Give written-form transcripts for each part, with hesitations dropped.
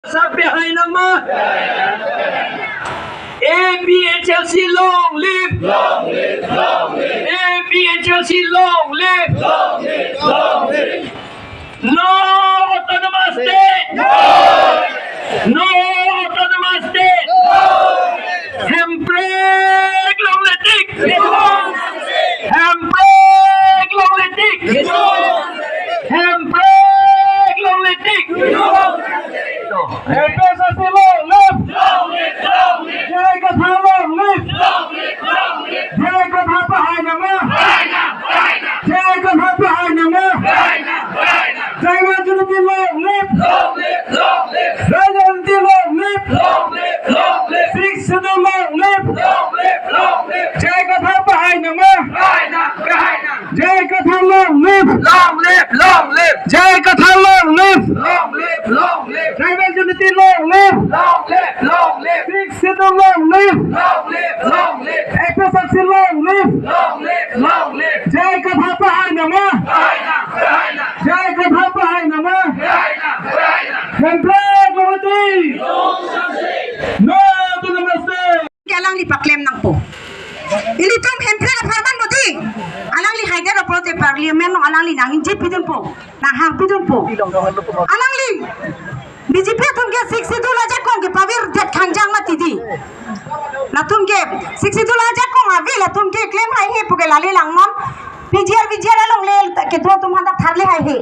Sampai nama ABHLC long live, long live, long live. ABHLC long live, long live, long live. No autonomous state, no autonomous state, handbrake long letik, handbrake long letik, handbrake long letik. FSSC long live, long live, long live. Jai Katha long live, long live, long live. Jai Katha Bahai Nama, Jai Katha Bahai Nama, Jai Rajanti long live, long live, long live. Rajanti long live, long live, long live. Sikh Sidhu long live, long live, long live. Jai Katha Bahai Nama, Jai Katha long live, long live, long live. Jai Katha long live, long live, long live. Jai Rajanti long live, long live, long live. Sikh Sidhu long live, long live, long live. FSSC long live, long live, long live. Jai Katha Bahai Nama, Jai Katha Bahai Nama. Handbrake Lomati, no to namaste. Alang li paklem nang po. Ili tom handbrake farman bodi. Alang li haider apolote parliament no alang li nangin jip pidun po. Nang hang pidun po. Alang li BJP tum ke 62 laja kong ke pawir det khangjang mati di. Na tum ke 62 laja kong avila tum ke claim hai he puge lale langmon. PGR along le ke do tum handa tharle hai he.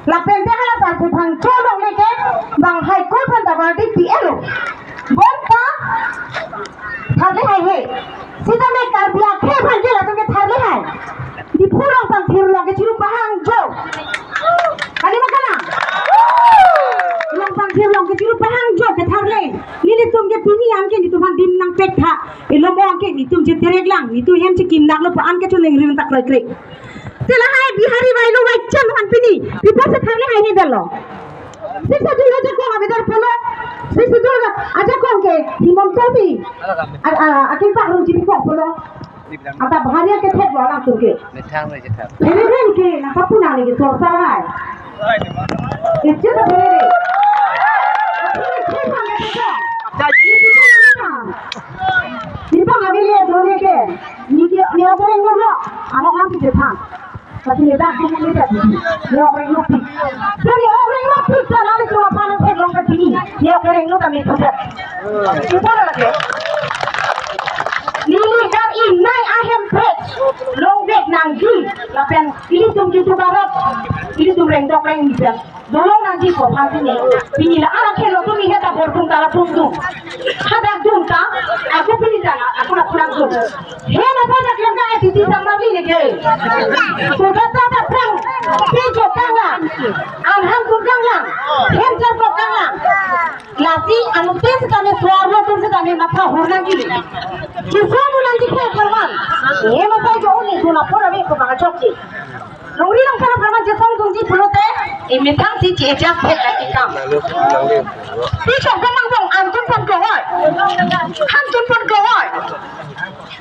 La pende hala tar ke phang cho long le ke bang hai ko phan da wadi PLO. Bon ka tharle hai he. Sida me kar biya khe bhan ke la tum ke tharle hai. Di phurong pang thir long ke chiru pahang jo. Kali makana. Long pang thir long ke chiru pahang jo ke tharle. Ni tum ke pini am ke ni tum dim nang pek tha. Ilo mo ke ni tum je terek lang ni tu hem che kim nak lo pa an ke chu leng rin tak loi krek. Tela hai bihari wailo wai chan han pini pipa se tharle hai ni dalo. Sisa dulu aja kong abidar polo. Sisa dulu aja kong ke himom tobi. Akin pak rung jibi kong polo. Ata bahariya ke thek lo lang tur ke. Ini ke na kapuna ni ke sorsa hai. Itu dah beri. Ini bang abis lihat dulu ke. Ni apa yang ngomong? Anak orang tu jetang. Tapi ni dah tu ni dah. Ni orang lupi. Jadi orang lupi jangan itu apa nak orang kecil. Ni orang lupi kami tu. Kita lagi. Ni dah ini ahem pet. Long bed nangji. Lapan ini tu barat. Ini tu rendok ni dah. Dolong nangji kau pasti ni. Ini lah anak kelo tu ni heta bertung kala bertung. Ada jumpa. Aku pilih jangan. Aku nak pulang tu. Hei apa nak yang kau edit sama ni ke? Sudah tak perang. Tiga tangan. Alham kuranglah. Hemjar kuranglah. Lasi anu tes kami suara tu kami mata horna gini. Kisah nanti kau perwan. Hei mata jauh ni tu nak pura ni kau baca cokki. Nuri lang kana perwan jepang tungji pulote. Ini tang si cija pet lagi kam. Pisau pemanggung antun pun kawai. Antun pun kawai.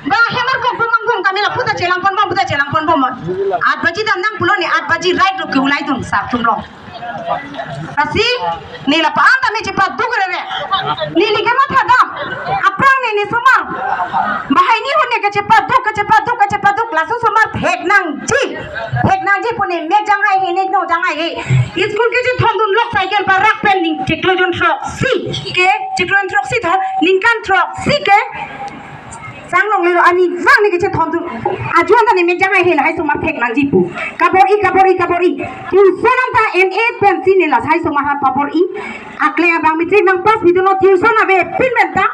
Bah hemar kau pemanggung kami lah putar celang pon bom. 8 baji dah nang pulau ni 8 baji right lo keulai tu sab tumlong. Kasi ni lah paan kami cepat duk rere. Ni lihat mata dam. Aprang ni sumar. Bahai ni hone ke cepat duk langsung sumar thek nang ji pun ni mek jangai he nek no jangai he. School ke je thondun lok cycle par rak pen ning teklojon trok si ke teklojon trok si tha linkan trok si ke sang long lelo ani wang ni ke je thondun ajuan ta ni mek jangai he lai sumar thek nang ji pu kabori tu sonam ta M8 pen si ni la sai sumar ha papori akle abang mitri nang pas bidono tuition abe pin menta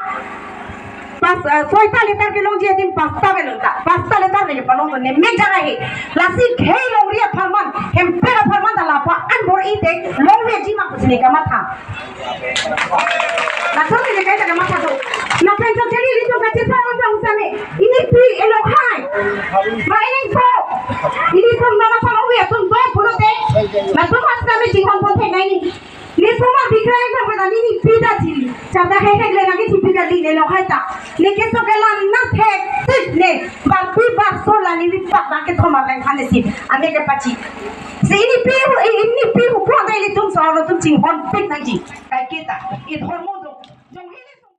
pas 6 liter ke long je din pasta belonta 5 liter le palong ne me jaga he lasi khei long ria farman hempera farman da lapa an bor i de long we ji ma kusne ka matha na so ni kai ta matha do na pen so teli ri to ka che sa on sa usane ini pi elo hai ma ini so ini so na sa long we so do pulo de na so mas na me ji kon kon the nai ni ni semua dikira yang pada ni pida cili cara hek le lagi tipika li le lohai ta ni ke so kelam na hek tit ne bampi bak so la ni pak bak ke thoma bang khane si ame ke pachi se ini piru ko dai li tum so ro tum ching hon pik na ji kai kita it hormone